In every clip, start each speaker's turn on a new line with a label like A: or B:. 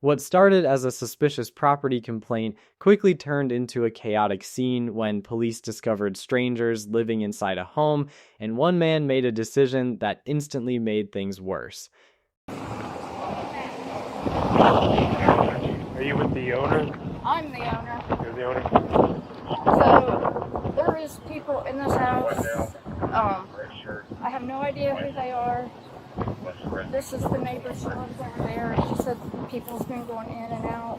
A: What started as a suspicious property complaint quickly turned into a chaotic scene when police discovered strangers living inside a home, and one man made a decision that instantly made things worse.
B: Are you with the owner?
C: I'm the owner.
B: You're the owner?
C: So there is people in this house. I have no idea who they are. This is the neighbor. She lives over there. She said people's been going in and out.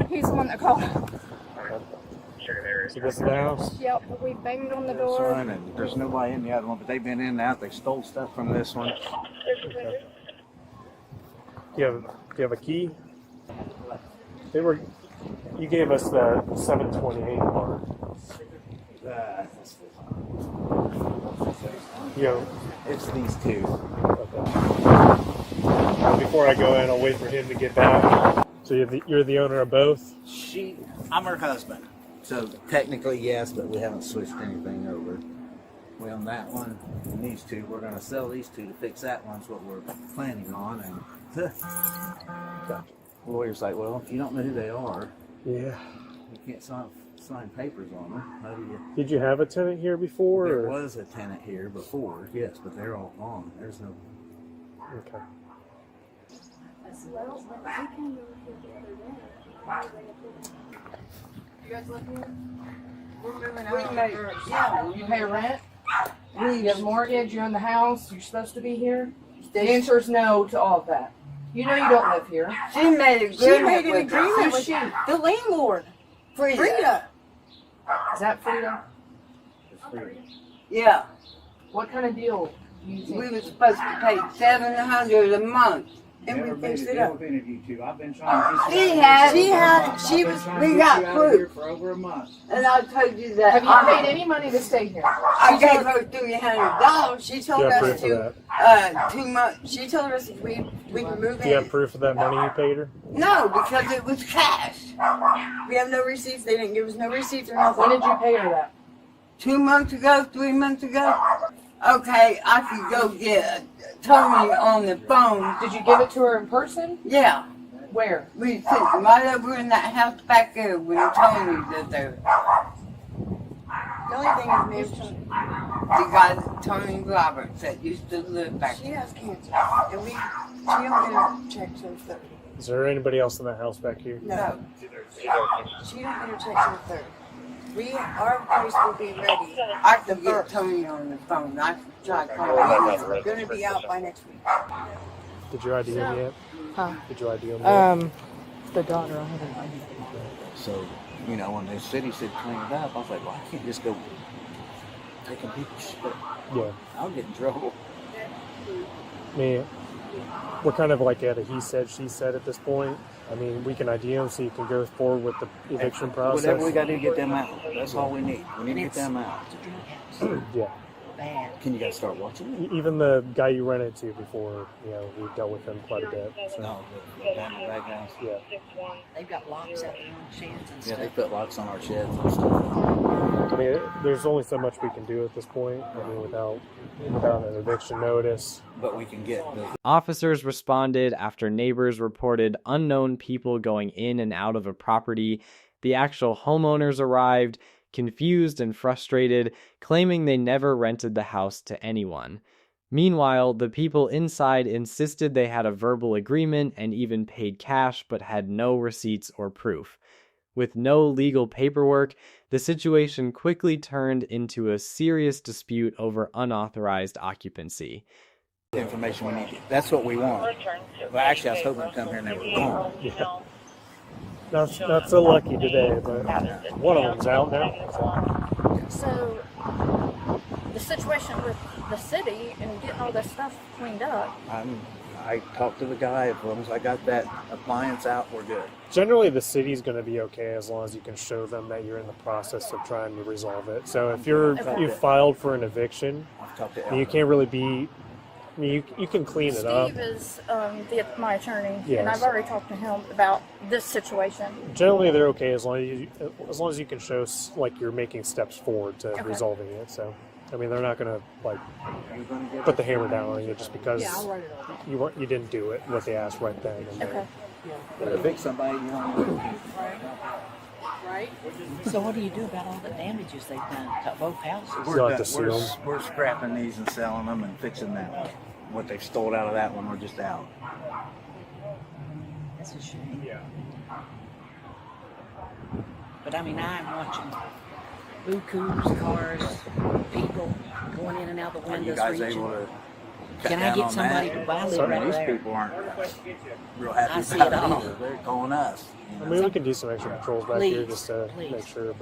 C: He's the one that called.
B: So this is the house?
C: Yep, we banged on the door.
D: And there's nobody in the other one, but they've been in and out. They stole stuff from this one.
B: Okay. Do you have a key? You gave us the 728 part.
D: It's these two.
B: Okay. Before I go in, I'll wait for him to get back. So you're the owner of both?
D: I'm her husband. So technically, yes, but we haven't switched anything over. We own that one and these two. We're going to sell these two to fix that one. That's what we're planning on. And the lawyer's like, well, if you don't know who they are,
B: Yeah.
D: you can't sign papers on them. How do you?
B: Did you have a tenant here before?
D: There
B: or?
D: was a tenant here before, yes, but they're all gone. There's no.
B: Okay.
E: You guys live here? We're moving out. Yeah, you pay rent? You have a mortgage, you own the house, you're supposed to be here? The answer is no to all of that. You know you don't live here.
F: She made an agreement
E: Who's
F: with
E: she?
F: the landlord. Frida.
E: Is that Frida?
F: Yeah.
E: What kind of deal do you think?
F: We were supposed to pay $700 a month. And we fixed it up.
D: I've been trying to
F: We got proof.
D: For over a month.
F: And I told you that.
E: Have you paid any money to stay here?
F: I gave her $300. She
B: Do
F: told
B: you have
F: us
B: proof of
F: to
B: that?
F: 2 months. She told us if we could move
B: Do you have
F: in.
B: proof of that money you paid her?
F: No, because it was cash. We have no receipts. They didn't give us no receipts or nothing.
E: When did you pay her that?
F: 2 months ago, 3 months ago. Okay, I could go get Tony on the phone.
E: Did you give it to her in person?
F: Yeah,
E: Where?
F: we took them right over in that house back there when Tony lived there. The only thing is, the guy, Tony Roberts, that used to live back there.
G: She has cancer, and she don't get her checked till the 3rd.
B: Is there anybody else in the house back here?
G: No, she don't get her checked till the 3rd. Our place will be ready.
F: I could get Tony on the phone. I could try to call him.
G: We're going to be out by next week.
B: Did you ID him yet?
E: Huh?
B: Did you ID him yet?
E: The daughter, I haven't ID.
D: So, when the city said clean it up, I was like, well, I can't just go taking people's shit.
B: Yeah.
D: I'll get in trouble.
B: I mean, we're kind of like at a he said, she said at this point. I mean, we can ID them so you can go forward with the eviction process.
D: Whatever we got to do to get them out. That's all we need. We need to get them out.
B: Yeah.
D: Can you guys start watching it?
B: Even the guy you ran into before, we've dealt with him quite a bit. So,
D: No, the bad guys.
B: yeah.
G: They've got locks out there on sheds and
D: Yeah,
G: stuff.
D: they put locks on our sheds and stuff.
B: I mean, there's only so much we can do at this point. I mean, without an eviction notice.
D: But we can get the
A: Officers responded after neighbors reported unknown people going in and out of a property. The actual homeowners arrived, confused and frustrated, claiming they never rented the house to anyone. Meanwhile, the people inside insisted they had a verbal agreement and even paid cash but had no receipts or proof. With no legal paperwork, the situation quickly turned into a serious dispute over unauthorized occupancy.
D: information we need. That's what we want. Well, actually, I was hoping to come here and they were gone.
B: Yeah. Not so lucky today, but one of them's out now.
C: So the situation with the city and getting all this stuff cleaned up.
D: I talked to the guy. As long as I got that appliance out, we're good.
B: Generally, the city's going to be okay as long as you can show them that you're in the process of trying to resolve it. So if you filed for an eviction,
D: I've talked to
B: you can't really be. I mean, you can clean it up.
C: Steve is my attorney,
B: Yes.
C: and I've already talked to him about this situation.
B: Generally, they're okay as long as you can show like you're making steps forward to resolving it. So I mean, they're not going to like
D: We're gonna give
B: put
D: it
B: the hammer down on you just because
E: Yeah, I'll write it all.
B: you didn't do it what they asked right then and there.
C: Okay.
D: But to fix somebody, you don't want to.
E: Right?
H: So what do you do about all the damages they've done to both houses?
B: You'll have to sue them.
D: We're scrapping these and selling them and fixing that one. What they've stole out of that one, we're just out.
H: That's a shame. But I mean, I'm watching bukus, cars, people going in and out the
D: Are
H: windows.
D: you guys
H: reaching.
D: able to cut
H: Can I
D: down
H: get
D: on
H: somebody
D: that?
H: to buy
D: Some
H: right
D: of these
H: there?
D: people aren't real happy
H: I see
D: about
H: it
D: it
H: all.
D: either. They're calling us.
B: I mean, we can do some extra patrols back here
H: Please,
B: just to
H: please.
B: make sure.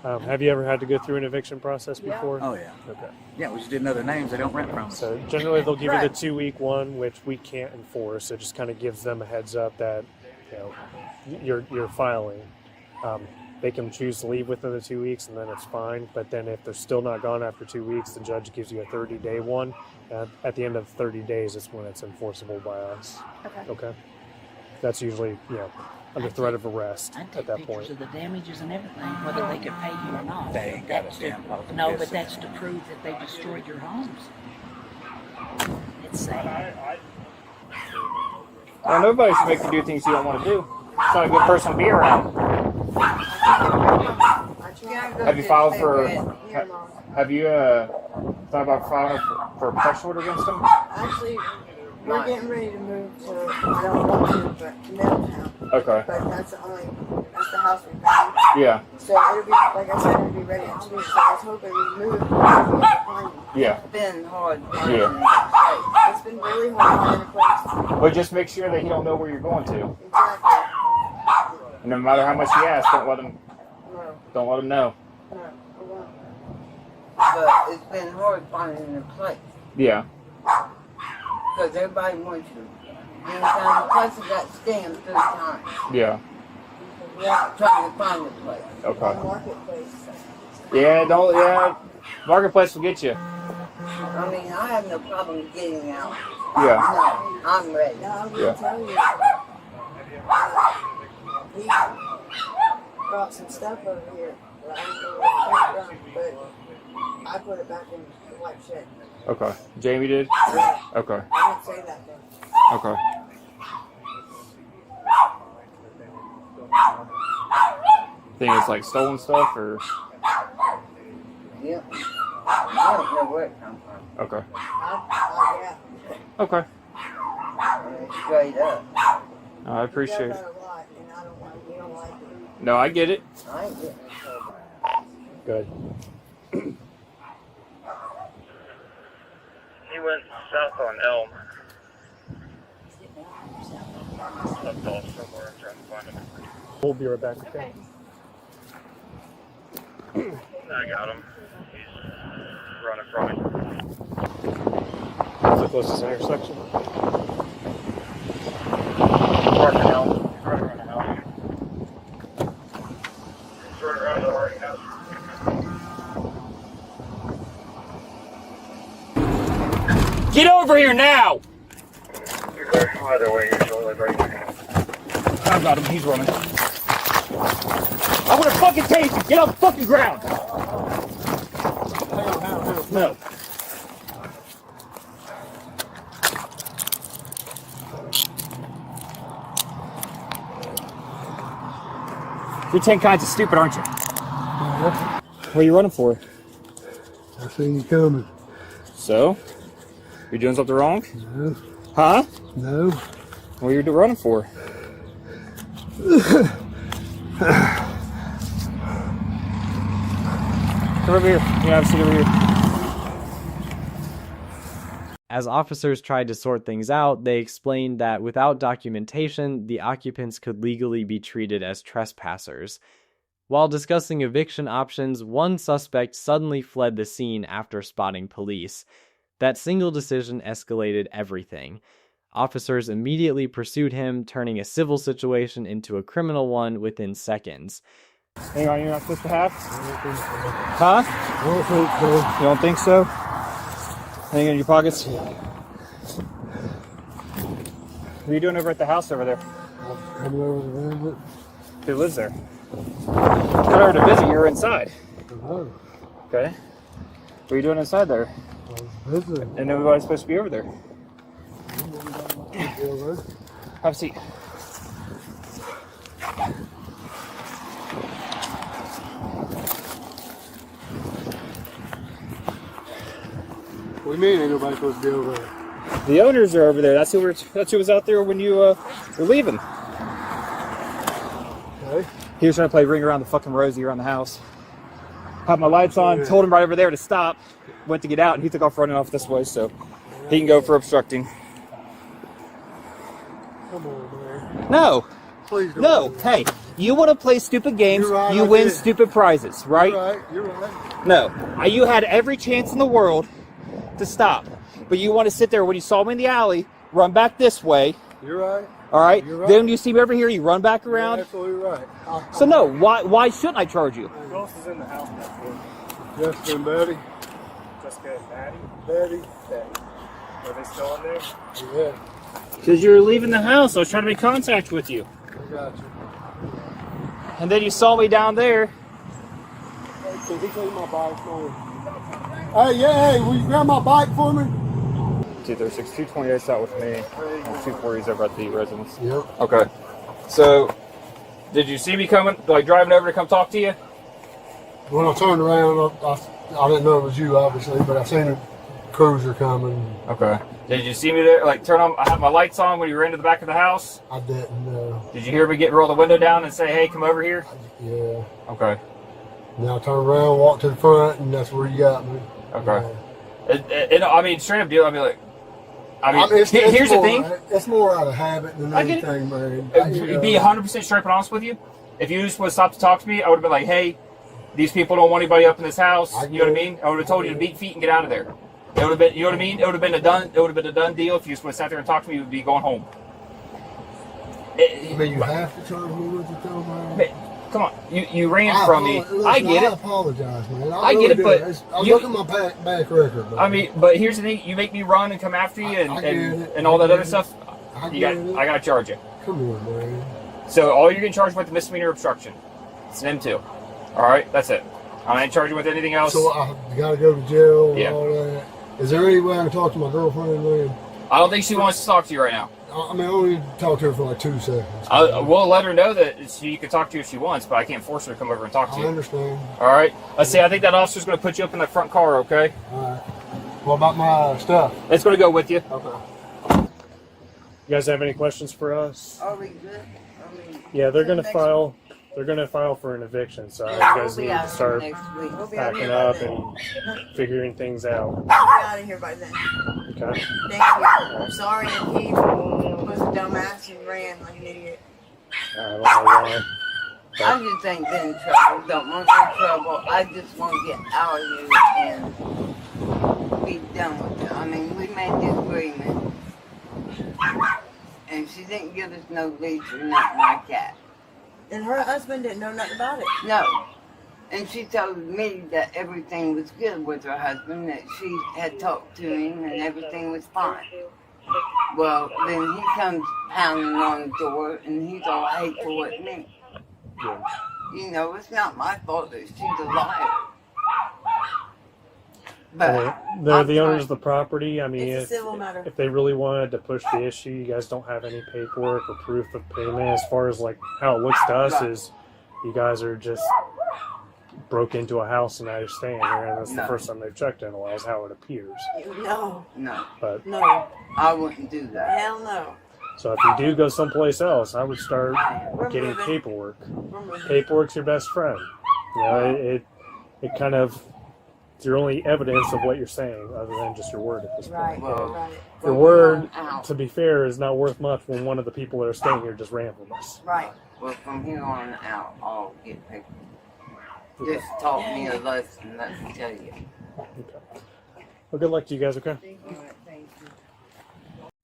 B: But have you ever had to go through an eviction process
E: Yeah.
B: before?
D: Oh yeah.
B: Okay.
D: Yeah, we just didn't know their names. They don't rent from us.
B: So generally they'll give you
E: Right.
B: the 2-week one, which we can't enforce. It just kind of gives them a heads up that you're filing. They can choose to leave within the 2 weeks, and then it's fine. But then if they're still not gone after 2 weeks, the judge gives you a 30-day one. At the end of 30 days, it's when it's enforceable by us.
C: Okay.
B: Okay. That's usually under threat of arrest
H: I'd
B: at
H: take
B: that
H: pictures
B: point.
H: of the damages and everything, whether they could pay you or not.
D: They ain't got a
H: That's
D: damn
H: to-
D: fucking
H: No, but
D: business.
H: that's to prove that they destroyed your homes. It's sad.
I: Well, nobody should make you do things you don't want to do. It's not a good person to be around. Have you filed for? Have you thought about filing for a protection order against them?
G: Actually, we're getting ready to move to, I don't want to, but Middletown.
I: Okay.
G: But that's the house we found.
I: Yeah.
G: So it'll be, like I said, it'll be ready in 2 weeks. So I was hoping we'd move it before we had to find it.
I: Yeah.
F: It's been hard.
I: Yeah.
G: It's been really hard finding a place.
I: But just make sure that he don't know where you're going to.
G: Exactly.
I: And no matter how much he asks, don't let him.
G: No,
I: Don't let him know.
G: no, I won't.
F: But it's been hard finding a place.
I: Yeah.
F: Because everybody wants you. And the places got scammed 3 times.
I: Yeah.
G: Yeah,
F: Trying to find a place.
I: Okay.
G: marketplace.
I: Yeah. Don't. Yeah. Marketplace will get you.
F: I mean, I have no problem getting out.
I: Yeah.
F: No, I'm ready.
G: Now I'm
I: Yeah.
G: gonna tell you, he brought some stuff over here. That I don't know where it came from, but I put it back in the white shed.
I: Okay. Jamie did.
G: Yeah,
I: Okay.
G: I didn't say that though.
I: Okay. Think it's like stolen stuff or?
F: Yep. I don't know where it comes from.
I: Okay.
G: Yeah.
I: Okay.
F: Straight up.
I: I appreciate
G: He
I: it.
G: does that a lot, and I don't like, you don't like it.
I: No, I get it.
F: I ain't getting in trouble.
B: Good.
J: He went south on Elm. Up off somewhere. I'm trying to find him.
B: We'll be right back. Okay.
J: I got him. He's running from me.
B: So close to this intersection.
J: Parking Elm. He's running around the house. He's running around the parking house.
I: Get over here now!
J: You're clear from either way. You're totally right.
I: I got him. He's running. I want to fucking tase you. Get off the fucking ground. No. You're 10 kinds of stupid, aren't you? What are you running for?
K: I seen you coming.
I: So? You're doing something wrong?
K: No.
I: Huh?
K: No.
I: What are you running for? Come over here. You have a seat over here.
A: As officers tried to sort things out, they explained that without documentation, the occupants could legally be treated as trespassers. While discussing eviction options, one suspect suddenly fled the scene after spotting police. That single decision escalated everything. Officers immediately pursued him, turning a civil situation into a criminal one within seconds.
I: Hang on, you're not supposed to have? Huh?
K: I don't think so.
I: You don't think so? Anything in your pockets? What are you doing over at the house over there?
K: I'm coming over to visit.
I: Who lives there? Come over to visit, you're inside.
K: Oh,
I: Okay. What are you doing inside there?
K: I was visiting.
I: And everybody's supposed to be over there. Have a seat.
K: What do you mean ain't nobody supposed to be over there?
I: The owners are over there. That's who was out there when you were leaving.
K: Okay.
I: He was trying to play ring around the fucking rosy around the house. Had my lights on, told him right over there to stop. Went to get out, and he took off running off this way, so he can go for obstructing.
K: Come on, man.
I: No.
K: Please don't.
I: No. Hey, you want to play stupid games,
K: Right,
I: you win stupid prizes, right?
K: You're right.
I: No. You had every chance in the world to stop. But you want to sit there when you saw me in the alley, run back this way.
K: You're right.
I: All right?
K: You're right.
I: Then when you see me over here, you run back around.
K: You're absolutely right.
I: So no, why shouldn't I charge you?
B: Who else is in the house next door?
K: Jessica and Betty.
B: Jessica and Maddie?
K: Betty.
B: Are they still in there?
K: Yeah.
I: Because you were leaving the house, I was trying to make contact with you.
K: I got you.
I: And then you saw me down there.
K: Hey, can he take my bike for me? Hey, will you grab my bike for me?
I: 236, 228 out with me, and 240's over at the residence.
K: Yep.
I: Okay. So, did you see me coming, like driving over to come talk to you?
K: When I turned around, I didn't know it was you, obviously, but I seen a cruiser coming.
I: Okay. Did you see me there, like turn on, I had my lights on when you were into the back of the house?
K: I didn't know.
I: Did you hear me roll the window down and say, hey, come over here?
K: Yeah.
I: Okay.
K: Now I turned around, walked to the front, and that's where you got me.
I: Okay. I mean, straight up deal,
K: It's
I: here's
K: more,
I: the thing.
K: It's more out of habit than anything, man.
I: To be 100% straight and honest with you, if you just would have stopped to talk to me, I would have been like, hey, these people don't want anybody up in this house. You know what I mean? I would have told you to beat feet and get out of there. It would have been, you know what I mean? It would have been a done deal if you just would have sat there and talked to me. You would be going home.
K: I mean, you have to charge me with it, though, man.
I: Come on, you ran from me. I get it.
K: I apologize, man.
I: I get it, but
K: look at my back record. Man.
I: I mean, but here's the thing: you make me run and come after you, and all that other stuff. I gotta charge you.
K: Come on, man.
I: So all you're getting charged with is misdemeanor obstruction. It's them too. All right, that's it. I ain't charging with anything else.
K: So I gotta go to jail and
I: Yeah.
K: all that. Is there any way I can talk to my girlfriend, man?
I: I don't think she wants to talk to you right now.
K: I mean, I only talk to her for like 2 seconds.
I: We'll let her know that she can talk to you if she wants, but I can't force her to come over and talk to you.
K: I understand.
I: All right. Let's see. I think that officer's going to put you up in that front car. Okay.
K: All right. What about my stuff?
I: It's going to go with you.
K: Okay.
B: You guys have any questions for us?
F: Are we good?
B: Yeah, they're gonna file. They're gonna file for an eviction, so you guys need to start packing up and figuring things out.
G: We'll be out of here by then.
B: Okay.
G: Thank you. I'm sorry that he was a dumbass and ran like an idiot.
B: I don't know why.
F: I just ain't been in trouble. Don't want no trouble. I just want to get out of here and be done with it. I mean, we made the agreement, and she didn't give us no lease or nothing like that.
G: And her husband didn't know nothing about it.
F: No. And she told me that everything was good with her husband, that she had talked to him and everything was fine. Well, then he comes pounding on the door and he's all hateful at me.
B: Yeah.
F: You know, it's not my fault that she's a liar. But
B: They're the owners of the property. I mean,
G: It's a civil matter.
B: if they really wanted to push the issue, you guys don't have any paperwork or proof of payment. As far as like how it looks to us is, you guys are just broke into a house and now you're staying here, and that's the first time they've checked in a while. Is how it appears.
G: No.
F: no,
B: But
G: No.
F: I wouldn't do that.
G: Hell no.
B: so if you do go someplace else, I would start
G: We're
B: getting
G: moving.
B: paperwork.
G: We're moving.
B: Paperwork's your best friend. You know, it kind of, it's your only evidence of what you're saying, other than just your word at this point.
G: Right.
F: Well,
G: Right.
B: Your word, to be fair, is not worth much when one of the people that are staying here just ran from us.
G: Right.
F: Well, from here on out, I'll get paper. Just taught me a lesson, let me tell you.
B: Okay. Well, good luck to you guys, okay?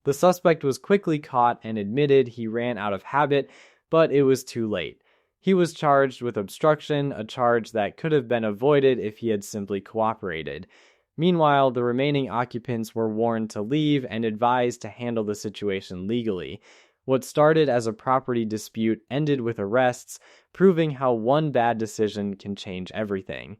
A: The suspect was quickly caught and admitted he ran out of habit, but it was too late. He was charged with obstruction, a charge that could have been avoided if he had simply cooperated. Meanwhile, the remaining occupants were warned to leave and advised to handle the situation legally. What started as a property dispute ended with arrests, proving how one bad decision can change everything.